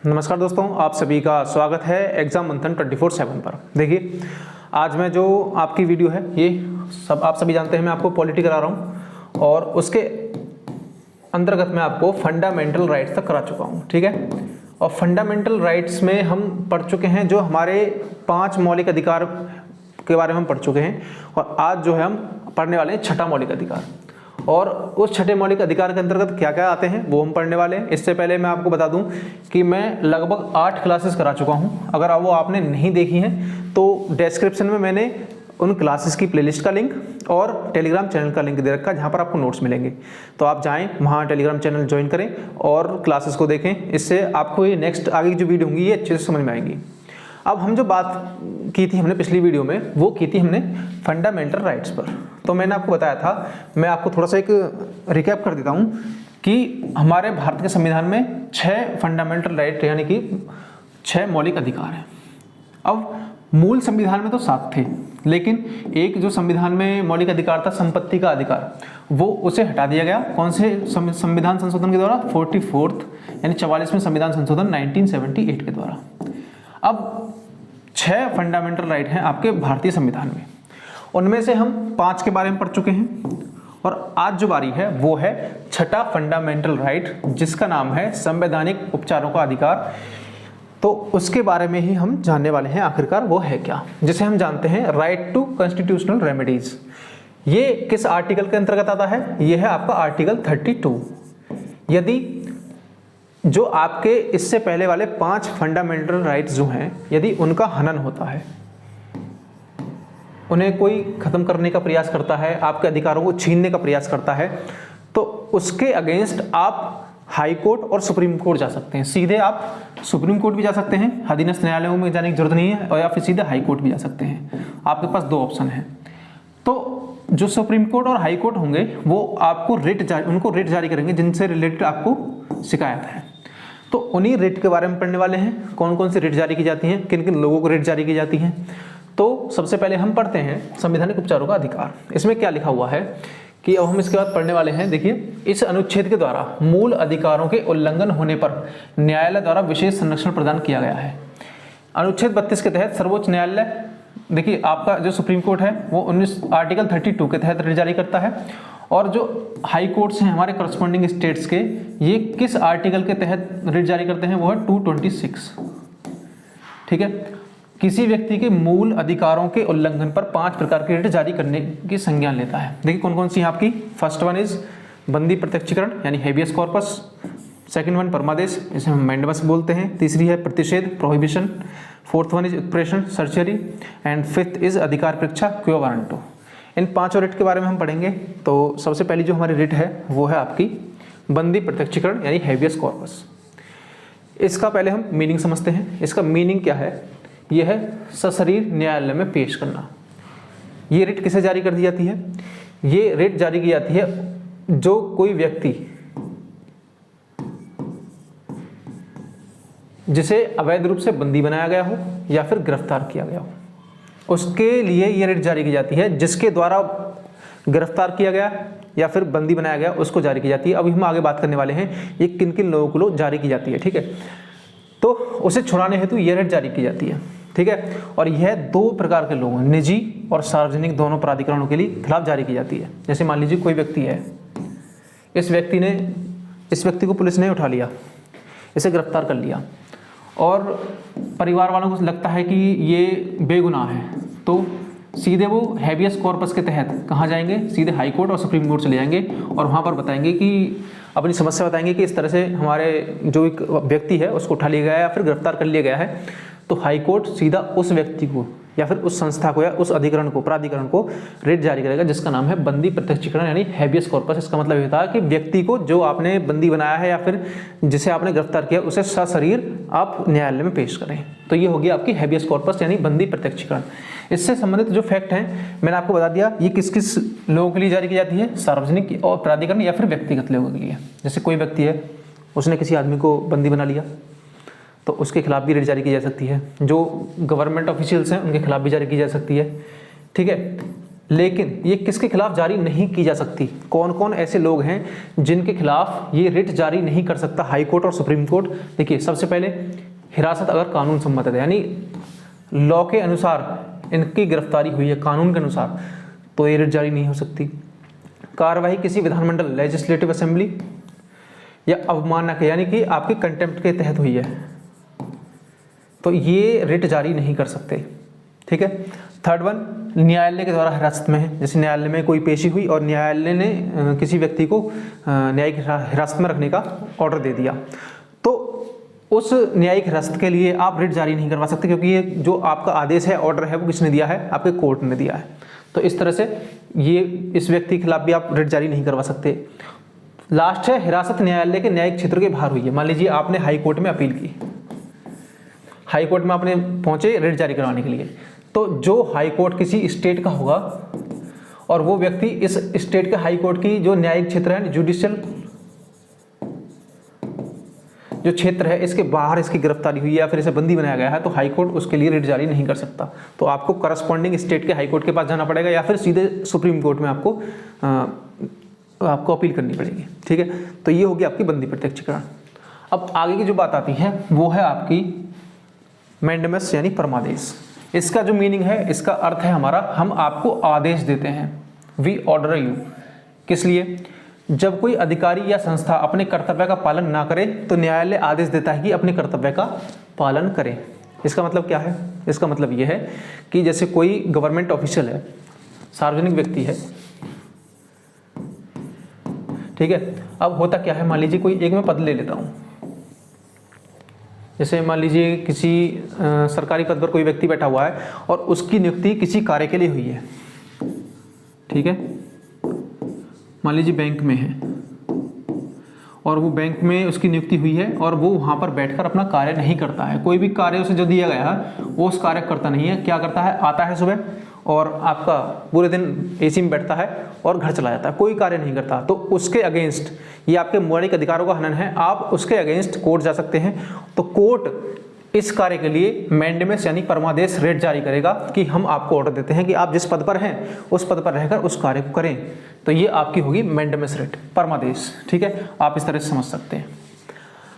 नमस्कार दोस्तों, आप सभी का स्वागत है एग्जाम मंथन 24/7 पर। देखिए, आज मैं जो आपकी वीडियो है ये आप सभी जानते हैं, मैं आपको पॉलिटी करा रहा हूँ और उसके अंतर्गत मैं आपको फंडामेंटल राइट्स तक करा चुका हूँ। ठीक है, और फंडामेंटल राइट्स में हम पढ़ चुके हैं जो हमारे 5 मौलिक अधिकार के बारे में हम पढ़ चुके हैं, और आज जो है हम पढ़ने वाले हैं छठा मौलिक अधिकार। और उस छठे मौलिक अधिकार के अंतर्गत क्या क्या आते हैं वो हम पढ़ने वाले हैं। इससे पहले मैं आपको बता दूं कि मैं लगभग 8 क्लासेस करा चुका हूं। अगर वो आपने नहीं देखी हैं तो डिस्क्रिप्शन में मैंने उन क्लासेस की प्लेलिस्ट का लिंक और टेलीग्राम चैनल का लिंक दे रखा है, जहां पर आपको नोट्स मिलेंगे। तो आप जाएं, वहां टेलीग्राम चैनल ज्वाइन करें और क्लासेस को देखें। इससे आपको ये नेक्स्ट आगे की जो वीडियो होंगी ये अच्छे से समझ में आएंगी। अब हम जो बात की थी हमने पिछली वीडियो में, वो की थी हमने फंडामेंटल राइट्स पर। तो मैंने आपको बताया था, मैं आपको थोड़ा सा एक रिकैप कर देता हूं कि हमारे भारत के संविधान में 6 फंडामेंटल राइट यानी कि 6 मौलिक अधिकार हैं। अब मूल संविधान में तो 7 थे, लेकिन एक जो संविधान में मौलिक अधिकार था संपत्ति का अधिकार, वो उसे हटा दिया गया। कौन से संविधान संशोधन के द्वारा? 44th यानी 44वें संविधान संशोधन 1978 के द्वारा। अब 6 फंडामेंटल राइट हैं आपके भारतीय संविधान में, उनमें से हम 5 के बारे में पढ़ चुके हैं, और आज जो बारी है वो है छठा फंडामेंटल राइट, जिसका नाम है संवैधानिक उपचारों का अधिकार। तो उसके बारे में ही हम जानने वाले हैं आखिरकार वो है क्या, जिसे हम जानते हैं राइट टू कॉन्स्टिट्यूशनल रेमेडीज। ये किस आर्टिकल के अंतर्गत आता है? ये है आपका आर्टिकल 32। यदि जो आपके इससे पहले वाले 5 फंडामेंटल राइट्स जो हैं, यदि उनका हनन होता है, उन्हें कोई खत्म करने का प्रयास करता है, आपके अधिकारों को छीनने का प्रयास करता है, तो उसके अगेंस्ट आप हाई कोर्ट और सुप्रीम कोर्ट जा सकते हैं। सीधे आप सुप्रीम कोर्ट भी जा सकते हैं, अधीनस्थ न्यायालयों में जाने की जरूरत नहीं है, और या फिर सीधे हाई कोर्ट भी जा सकते हैं। आपके पास 2 ऑप्शन हैं। तो जो सुप्रीम कोर्ट और हाई कोर्ट होंगे वो आपको उनको रिट जारी करेंगे जिनसे रिलेटेड आपको शिकायत है। तो उन्हीं रिट के बारे में पढ़ने वाले हैं, कौन कौन सी रिट जारी की जाती हैं, किन किन लोगों को रिट जारी की जाती हैं। तो सबसे पहले हम पढ़ते हैं संवैधानिक उपचारों का अधिकार। इसमें क्या लिखा हुआ है कि अब हम इसके बाद पढ़ने वाले हैं। देखिए, इस अनुच्छेद के द्वारा मूल अधिकारों के उल्लंघन होने पर न्यायालय द्वारा विशेष संरक्षण प्रदान किया गया है। अनुच्छेद 32 के तहत सर्वोच्च न्यायालय, देखिए आपका जो सुप्रीम कोर्ट है वो आर्टिकल 32 के तहत रिट जारी करता है, और जो हाई कोर्ट्स हैं हमारे करस्पॉन्डिंग स्टेट्स के, ये किस आर्टिकल के तहत रिट जारी करते हैं? वो है 226। ठीक है, किसी व्यक्ति के मूल अधिकारों के उल्लंघन पर 5 प्रकार की रिट जारी करने की संज्ञान लेता है। देखिए कौन कौन सी है आपकी। फर्स्ट वन इज बंदी प्रत्यक्षीकरण यानी हेबियस कॉर्पस। सेकंड वन परमादेश, इसे हम मैंडेमस बोलते हैं। तीसरी है प्रतिषेध, प्रोहिबिशन। फोर्थ वन इज उत्प्रेषण, सर्जरी। एंड फिफ्थ इज अधिकार परीक्षा, क्यो वारंटो। इन 5 रिट के बारे में हम पढ़ेंगे। तो सबसे पहली जो हमारी रिट है वो है आपकी बंदी प्रत्यक्षीकरण यानी हेबियस कॉर्पस। इसका पहले हम मीनिंग समझते हैं। इसका मीनिंग क्या है? यह है सशरीर न्यायालय में पेश करना। ये रिट किसे जारी कर दी जाती है? ये रिट जारी की जाती है जो कोई व्यक्ति जिसे अवैध रूप से बंदी बनाया गया हो या फिर गिरफ्तार किया गया हो, उसके लिए ये रिट जारी की जाती है। जिसके द्वारा गिरफ्तार किया गया या फिर बंदी बनाया गया उसको जारी की जाती है। अभी हम आगे बात करने वाले हैं ये किन किन लोगों को जारी की जाती है। ठीक है, तो उसे छुड़ाने हेतु ये रिट जारी की जाती है। ठीक है, और यह 2 प्रकार के लोगों, निजी और सार्वजनिक, दोनों प्राधिकरणों के लिए खिलाफ जारी की जाती है। जैसे मान लीजिए कोई व्यक्ति है, इस व्यक्ति को पुलिस ने उठा लिया, इसे गिरफ्तार कर लिया, और परिवार वालों को लगता है कि ये बेगुनाह है, तो सीधे वो हैबियस कॉर्पस के तहत कहाँ जाएंगे? सीधे हाई कोर्ट और सुप्रीम कोर्ट चले जाएंगे, और वहाँ पर बताएंगे कि अपनी समस्या बताएंगे कि इस तरह से हमारे जो एक व्यक्ति है उसको उठा लिया गया है या फिर गिरफ्तार कर लिया गया है। तो हाई कोर्ट सीधा उस व्यक्ति को या फिर उस संस्था को या उस अधिकरण को, प्राधिकरण को रिट जारी करेगा, जिसका नाम है बंदी प्रत्यक्षीकरण यानी हैबियस कॉर्पस। इसका मतलब ये होता है कि व्यक्ति को जो आपने बंदी बनाया है या फिर जिसे आपने गिरफ्तार किया उसे सशरीर आप न्यायालय में पेश करें। तो ये होगी आपकी हैबियस कॉर्पस यानी बंदी प्रत्यक्षीकरण। इससे संबंधित जो फैक्ट हैं मैंने आपको बता दिया। ये किस किस लोगों के लिए जारी की जाती है? सार्वजनिक और प्राधिकरण या फिर व्यक्तिगत लोगों के लिए। जैसे कोई व्यक्ति है, उसने किसी आदमी को बंदी बना लिया, तो उसके खिलाफ भी रिट जारी की जा सकती है। जो गवर्नमेंट ऑफिशियल्स हैं उनके खिलाफ भी जारी की जा सकती है। ठीक है, लेकिन ये किसके खिलाफ जारी नहीं की जा सकती? कौन कौन ऐसे लोग हैं जिनके खिलाफ ये रिट जारी नहीं कर सकता हाई कोर्ट और सुप्रीम कोर्ट? देखिए, सबसे पहले हिरासत अगर कानून सम्मत है, यानी लॉ के अनुसार इनकी गिरफ्तारी हुई है कानून के अनुसार, तो ये रिट जारी नहीं हो सकती। कार्रवाई किसी विधानमंडल लेजिस्लेटिव असेंबली या अवमानना के, यानी कि आपके कंटेम्प्ट के तहत हुई है, तो ये रिट जारी नहीं कर सकते। ठीक है। थर्ड वन, न्यायालय के द्वारा हिरासत में है, जैसे न्यायालय में कोई पेशी हुई और न्यायालय ने किसी व्यक्ति को न्यायिक हिरासत में रखने का ऑर्डर दे दिया, तो उस न्यायिक हिरासत के लिए आप रिट जारी नहीं करवा सकते, क्योंकि ये जो आपका आदेश है, ऑर्डर है, वो किसने दिया है? आपके कोर्ट ने दिया है। तो इस तरह से ये इस व्यक्ति के खिलाफ भी आप रिट जारी नहीं करवा सकते। लास्ट है, हिरासत न्यायालय के न्यायिक क्षेत्र के बाहर हुई है। मान लीजिए आपने हाई कोर्ट में अपील की, हाई कोर्ट में आपने पहुंचे रिट जारी करवाने के लिए, तो जो हाई कोर्ट किसी स्टेट का होगा और वो व्यक्ति इस स्टेट के हाई कोर्ट की जो न्यायिक क्षेत्र है, जुडिशियल जो क्षेत्र है, इसके बाहर इसकी गिरफ्तारी हुई है या फिर इसे बंदी बनाया गया है, तो हाई कोर्ट उसके लिए रिट जारी नहीं कर सकता। तो आपको करस्पॉन्डिंग स्टेट के हाई कोर्ट के पास जाना पड़ेगा या फिर सीधे सुप्रीम कोर्ट में आपको अपील करनी पड़ेगी। ठीक है। तो ये होगी आपकी बंदी प्रत्यक्षीकरण। अब आगे की जो बात आती है वो है आपकी मैंडेमस यानी परमादेश। इसका जो मीनिंग है, इसका अर्थ है हमारा, हम आपको आदेश देते हैं, वी ऑर्डर यू। किस लिए? जब कोई अधिकारी या संस्था अपने कर्तव्य का पालन ना करे तो न्यायालय आदेश देता है कि अपने कर्तव्य का पालन करें। इसका मतलब क्या है? इसका मतलब यह है कि जैसे कोई गवर्नमेंट ऑफिशियल है, सार्वजनिक व्यक्ति है, ठीक है। अब होता क्या है, मान लीजिए कोई एक मैं पद ले लेता हूं, जैसे मान लीजिए किसी सरकारी पद पर कोई व्यक्ति बैठा हुआ है और उसकी नियुक्ति किसी कार्य के लिए हुई है। ठीक है। मान लीजिए बैंक में है और वो बैंक में उसकी नियुक्ति हुई है और वो वहाँ पर बैठकर अपना कार्य नहीं करता है। कोई भी कार्य उसे जो दिया गया है वो उस कार्य करता नहीं है। क्या करता है? आता है सुबह और आपका पूरे दिन एसी में बैठता है और घर चला जाता है, कोई कार्य नहीं करता। तो उसके अगेंस्ट, ये आपके मौलिक अधिकारों का हनन है, आप उसके अगेंस्ट कोर्ट जा सकते हैं। तो कोर्ट इस कार्य के लिए मैंडेमस यानी परमादेश रिट जारी करेगा कि हम आपको ऑर्डर देते हैं कि आप जिस पद पर हैं उस पद पर रहकर उस कार्य को करें। तो ये आपकी होगी मैंडेमस रिट, परमादेश। ठीक है, आप इस तरह से समझ सकते हैं।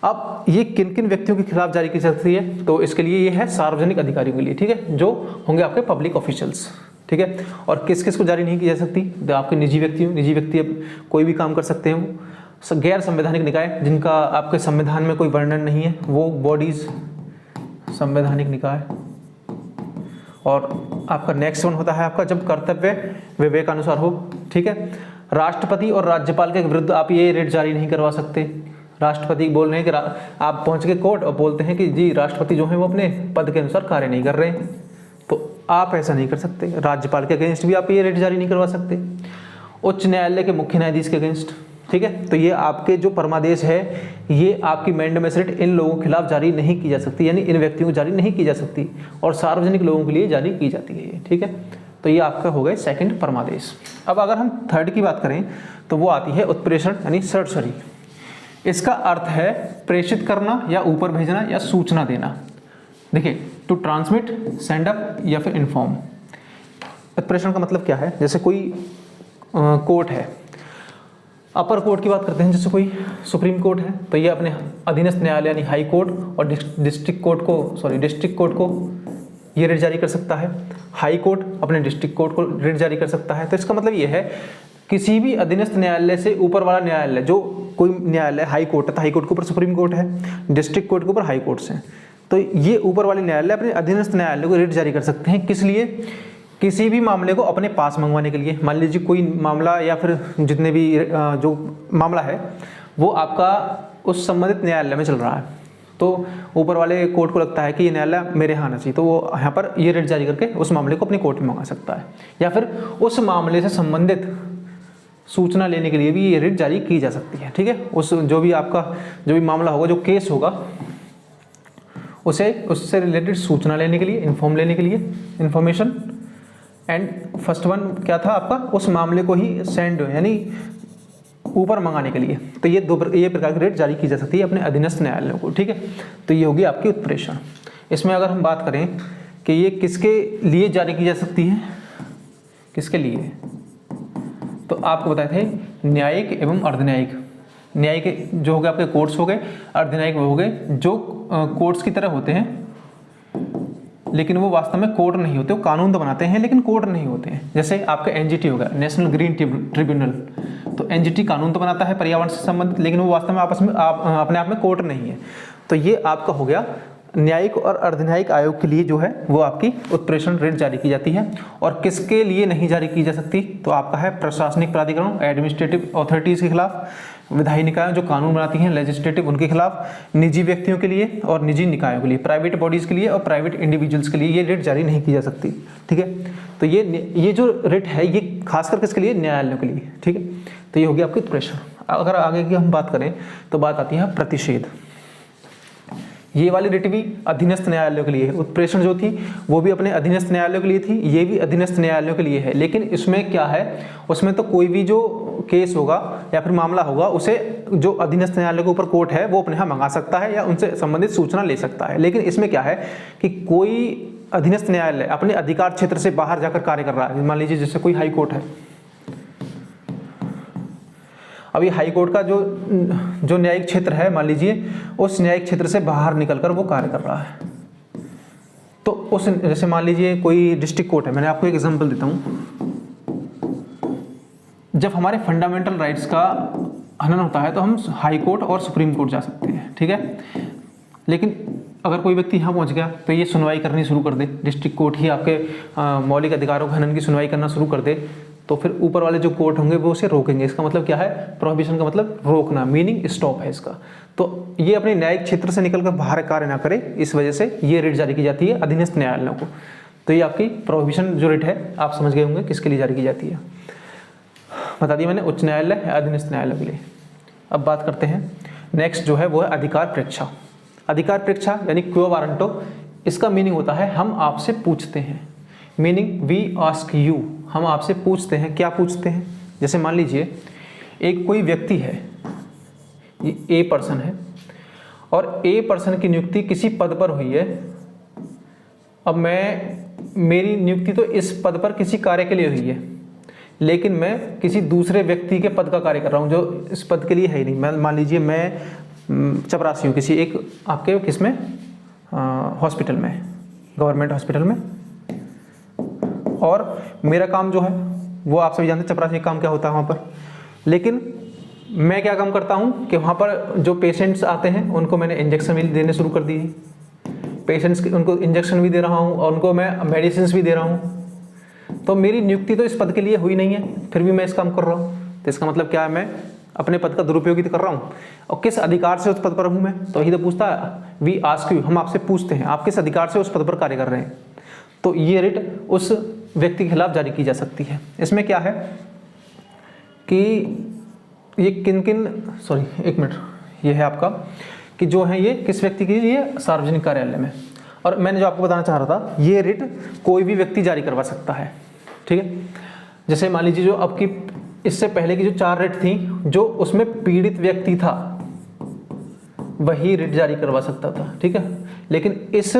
अब ये किन किन व्यक्तियों के खिलाफ जारी की सकती है? तो इसके लिए ये है सार्वजनिक अधिकारियों के लिए, ठीक है, जो होंगे आपके पब्लिक ऑफिशियल्स। ठीक है। और किस किस को जारी नहीं की जा सकती? तो आपके निजी व्यक्ति अब कोई भी काम कर सकते हैं। गैर संवैधानिक निकाय, जिनका आपके संविधान में कोई वर्णन नहीं है, वो बॉडीज, संवैधानिक निकाय। और आपका नेक्स्ट वन होता है आपका जब कर्तव्य विवेकानुसार हो। ठीक है। राष्ट्रपति और राज्यपाल के विरुद्ध आप ये रिट जारी नहीं करवा सकते। राष्ट्रपति बोल रहे हैं कि आप पहुंच के कोर्ट और बोलते हैं कि जी राष्ट्रपति जो है वो अपने पद के अनुसार कार्य नहीं कर रहे हैं, तो आप ऐसा नहीं कर सकते। राज्यपाल के अगेंस्ट भी आप ये रिट जारी नहीं करवा सकते। उच्च न्यायालय के मुख्य न्यायाधीश के अगेंस्ट। ठीक है। तो ये आपके जो परमादेश है, ये आपकी मैंडेमस रिट इन लोगों के खिलाफ जारी नहीं की जा सकती, यानी इन व्यक्तियों को जारी नहीं की जा सकती, और सार्वजनिक लोगों के लिए जारी की जाती है ये। ठीक है। तो ये आपका हो गया सेकंड परमादेश। अब अगर हम थर्ड की बात करें तो वो आती है उत्प्रेषण यानी सर्चरी। इसका अर्थ है प्रेषित करना या ऊपर भेजना या सूचना देना। देखिए, टू ट्रांसमिट, सेंड अप या फिर इन्फॉर्म। उत्प्रेषण का मतलब क्या है? जैसे कोई कोर्ट है, अपर कोर्ट की बात करते हैं, जैसे कोई सुप्रीम कोर्ट है, तो ये अपने अधीनस्थ न्यायालय यानी हाई कोर्ट और डिस्ट्रिक्ट कोर्ट को ये रिट जारी कर सकता है। हाई कोर्ट अपने डिस्ट्रिक्ट कोर्ट को रिट जारी कर सकता है। तो इसका मतलब ये है किसी भी अधीनस्थ न्यायालय से ऊपर वाला न्यायालय, जो कोई न्यायालय हाई कोर्ट है तो हाई कोर्ट के ऊपर सुप्रीम कोर्ट है, डिस्ट्रिक्ट कोर्ट के ऊपर हाई कोर्ट्स हैं, तो ये ऊपर वाले न्यायालय अपने अधीनस्थ न्यायालय को रिट जारी कर सकते हैं। किस लिए? किसी भी मामले को अपने पास मंगवाने के लिए। मान लीजिए कोई मामला या फिर जितने भी जो मामला है वो आपका उस संबंधित न्यायालय में चल रहा है, तो ऊपर वाले कोर्ट को लगता है कि ये न्यायालय मेरे यहाँ आना चाहिए, तो वो यहाँ पर ये रिट जारी करके उस मामले को अपने कोर्ट में मंगा सकता है। या फिर उस मामले से संबंधित सूचना लेने के लिए भी ये रिट जारी की जा सकती है। ठीक है। उस जो भी मामला होगा, जो केस होगा, उससे रिलेटेड सूचना लेने के लिए, इन्फॉर्म लेने के लिए, इन्फॉर्मेशन। एंड फर्स्ट वन क्या था आपका? उस मामले को ही सेंड यानी ऊपर मंगाने के लिए। तो ये प्रकार की रिट जारी की जा सकती है अपने अधीनस्थ न्यायालयों को। ठीक है। तो ये होगी आपकी उत्प्रेषण। इसमें अगर हम बात करें कि ये किसके लिए जारी की जा सकती है, किसके लिए? तो आपको बताए थे न्यायिक एवं अर्धन्यायिक। न्यायिक जो हो गए आपके कोर्ट्स हो गए, अर्धन्यायिक वो हो गए जो कोर्ट्स की तरह होते हैं लेकिन वो वास्तव में कोर्ट नहीं होते, वो कानून तो बनाते हैं लेकिन कोर्ट नहीं होते हैं। जैसे आपका एनजीटी हो गया, नेशनल ग्रीन ट्रिब्यूनल, तो एनजीटी कानून तो बनाता है पर्यावरण से संबंधित, लेकिन वो वास्तव में आपस में अपने आप में कोर्ट नहीं है। तो ये आपका हो गया न्यायिक और अर्धन्यायिक आयोग के लिए जो है वो आपकी उत्प्रेषण रिट जारी की जाती है। और किसके लिए नहीं जारी की जा सकती? तो आपका है प्रशासनिक प्राधिकरण, एडमिनिस्ट्रेटिव अथॉरिटीज़ के खिलाफ, विधायी निकाय जो कानून बनाती हैं लेजिस्लेटिव उनके खिलाफ, निजी व्यक्तियों के लिए और निजी निकायों के लिए, प्राइवेट बॉडीज़ के लिए और प्राइवेट इंडिविजुअल्स के लिए ये रिट जारी नहीं की जा सकती। ठीक है, तो ये जो रिट है ये खासकर किसके लिए? न्यायालयों के लिए। ठीक है, तो ये होगी आपकी उत्प्रेषण। अगर आगे की हम बात करें तो बात आती है प्रतिषेध। ये वाली रिट भी अधीनस्थ न्यायालयों के लिए है। उत्प्रेषण जो थी वो भी अपने अधीनस्थ न्यायालयों के लिए थी, ये भी अधीनस्थ न्यायालयों के लिए है। लेकिन इसमें क्या है, उसमें तो कोई भी जो केस होगा या फिर मामला होगा उसे जो अधीनस्थ न्यायालय के ऊपर कोर्ट है वो अपने यहाँ मंगा सकता है या उनसे संबंधित सूचना ले सकता है। लेकिन इसमें क्या है कि कोई अधीनस्थ न्यायालय अपने अधिकार क्षेत्र से बाहर जाकर कार्य कर रहा है। मान लीजिए जैसे कोई हाई कोर्ट है, अभी हाई कोर्ट का जो न्यायिक क्षेत्र है, मान लीजिए उस न्यायिक क्षेत्र से बाहर निकलकर वो कार्य कर रहा है, तो उस जैसे मान लीजिए कोई डिस्ट्रिक्ट कोर्ट है, मैंने आपको एक एग्जांपल देता हूँ। जब हमारे फंडामेंटल राइट्स का हनन होता है तो हम हाई कोर्ट और सुप्रीम कोर्ट जा सकते हैं। ठीक है, लेकिन अगर कोई व्यक्ति यहाँ पहुँच गया तो ये सुनवाई करनी शुरू कर दे, डिस्ट्रिक्ट कोर्ट ही आपके मौलिक अधिकारों के हनन की सुनवाई करना शुरू कर दे, तो फिर ऊपर वाले जो कोर्ट होंगे वो उसे रोकेंगे। इसका मतलब क्या है? प्रोहिबिशन का मतलब रोकना, मीनिंग स्टॉप है इसका। तो ये अपने न्यायिक क्षेत्र से निकलकर बाहर कार्य ना करे, इस वजह से ये रिट जारी की जाती है अधीनस्थ न्यायालयों को। तो ये आपकी प्रोहिबिशन जो रिट है आप समझ गए होंगे किसके लिए जारी की जाती है, बता दिया मैंने, उच्च न्यायालय या अधीनस्थ न्यायालय के लिए। अब बात करते हैं नेक्स्ट जो है वो है अधिकार प्रेक्षा। अधिकार प्रेक्षा यानी क्यो वारंटो, इसका मीनिंग होता है हम आपसे पूछते हैं, मीनिंग वी आस्क यू, हम आपसे पूछते हैं। क्या पूछते हैं? जैसे मान लीजिए एक कोई व्यक्ति है, ये ए पर्सन है और ए पर्सन की नियुक्ति किसी पद पर हुई है। अब मेरी नियुक्ति तो इस पद पर किसी कार्य के लिए हुई है, लेकिन मैं किसी दूसरे व्यक्ति के पद का कार्य कर रहा हूँ जो इस पद के लिए है ही नहीं। मैं मान लीजिए मैं चपरासी हूँ किसी एक आपके किसमें हॉस्पिटल में, गवर्नमेंट हॉस्पिटल में, और मेरा काम जो है वो आप सभी जानते हैं चपरासी का काम क्या होता है वहाँ पर। लेकिन मैं क्या काम करता हूँ कि वहाँ पर जो पेशेंट्स आते हैं उनको मैंने इंजेक्शन भी देने शुरू कर दिए, पेशेंट्स उनको इंजेक्शन भी दे रहा हूँ और उनको मैं मेडिसिन भी दे रहा हूँ। तो मेरी नियुक्ति तो इस पद के लिए हुई नहीं है, फिर भी मैं इस काम कर रहा हूँ। तो इसका मतलब क्या है? मैं अपने पद का दुरुपयोग ही तो कर रहा हूँ। और किस अधिकार से उस पद पर हूँ मैं? तो यही तो पूछता है, वी आस्क यू, हम आपसे पूछते हैं आप किस अधिकार से उस पद पर कार्य कर रहे हैं। तो ये रिट उस व्यक्ति के खिलाफ जारी की जा सकती है। इसमें क्या है कि ये एक मिनट, ये है आपका कि जो है ये किस व्यक्ति के लिए? सार्वजनिक कार्यालय में। और मैंने जो आपको बताना चाह रहा था, ये रिट कोई भी व्यक्ति जारी करवा सकता है। ठीक है, जैसे मान लीजिए जो आपकी इससे पहले की जो 4 रिट थी, जो उसमें पीड़ित व्यक्ति था वही रिट जारी करवा सकता था। ठीक है, लेकिन इस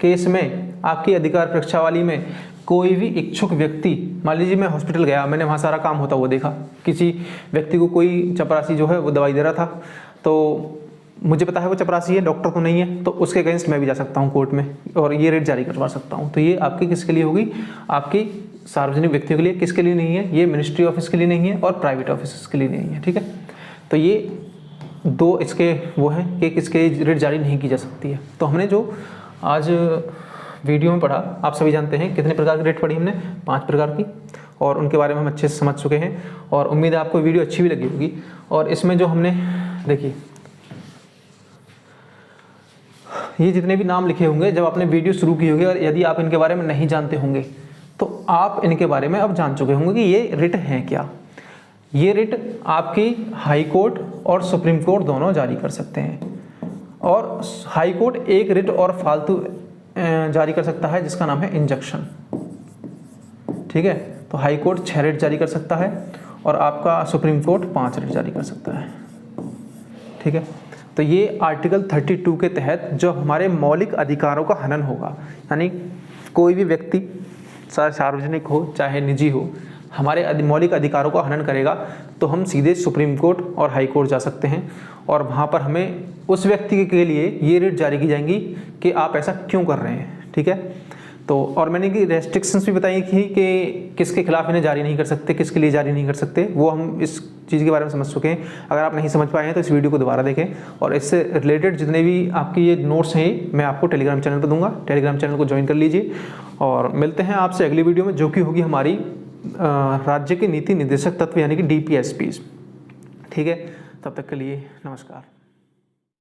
केस में आपकी अधिकार परीक्षा वाली में कोई भी इच्छुक व्यक्ति, मान लीजिए मैं हॉस्पिटल गया, मैंने वहाँ सारा काम होता हुआ देखा, किसी व्यक्ति को कोई चपरासी जो है वो दवाई दे रहा था, तो मुझे पता है वो चपरासी है, डॉक्टर तो नहीं है, तो उसके अगेंस्ट मैं भी जा सकता हूँ कोर्ट में और ये रिट जारी करवा सकता हूँ। तो ये आपकी किसके लिए होगी? आपकी सार्वजनिक व्यक्तियों के लिए। किसके लिए नहीं है? ये मिनिस्ट्री ऑफिस के लिए नहीं है और प्राइवेट ऑफिस के लिए नहीं है। ठीक है, तो ये 2 इसके वो हैं कि किसके रिट जारी नहीं की जा सकती है। तो हमने जो आज वीडियो में पढ़ा, आप सभी जानते हैं कितने प्रकार की रिट पढ़ी हमने? 5 प्रकार की, और उनके बारे में हम अच्छे से समझ चुके हैं और उम्मीद है आपको वीडियो अच्छी भी लगी होगी। और इसमें जो हमने देखिए ये जितने भी नाम लिखे होंगे, जब आपने वीडियो शुरू की होगी और यदि आप इनके बारे में नहीं जानते होंगे तो आप इनके बारे में अब जान चुके होंगे कि ये रिट हैं क्या। ये रिट आपकी हाई कोर्ट और सुप्रीम कोर्ट दोनों जारी कर सकते हैं, और हाई कोर्ट एक रिट और फालतू जारी कर सकता है जिसका नाम है इंजंक्शन। ठीक है, तो हाई कोर्ट 6 रिट जारी कर सकता है और आपका सुप्रीम कोर्ट 5 रिट जारी कर सकता है। ठीक है, तो ये आर्टिकल 32 के तहत जो हमारे मौलिक अधिकारों का हनन होगा, यानी कोई भी व्यक्ति चाहे सार्वजनिक हो चाहे निजी हो, हमारे मौलिक अधिकारों का हनन करेगा तो हम सीधे सुप्रीम कोर्ट और हाई कोर्ट जा सकते हैं और वहाँ पर हमें उस व्यक्ति के लिए ये रिट जारी की जाएंगी कि आप ऐसा क्यों कर रहे हैं। ठीक है, तो और मैंने कि रेस्ट्रिक्शंस भी बताई थी कि किसके खिलाफ इन्हें जारी नहीं कर सकते, किसके लिए जारी नहीं कर सकते, वो हम इस चीज़ के बारे में समझ चुके हैं। अगर आप नहीं समझ पाए हैं तो इस वीडियो को दोबारा देखें और इससे रिलेटेड जितने भी आपकी ये नोट्स हैं मैं आपको टेलीग्राम चैनल पर दूंगा, टेलीग्राम चैनल को ज्वाइन कर लीजिए और मिलते हैं आपसे अगली वीडियो में, जो कि होगी हमारी राज्य के नीति निर्देशक तत्व यानी कि DPSPs। ठीक है, तब तक के लिए नमस्कार।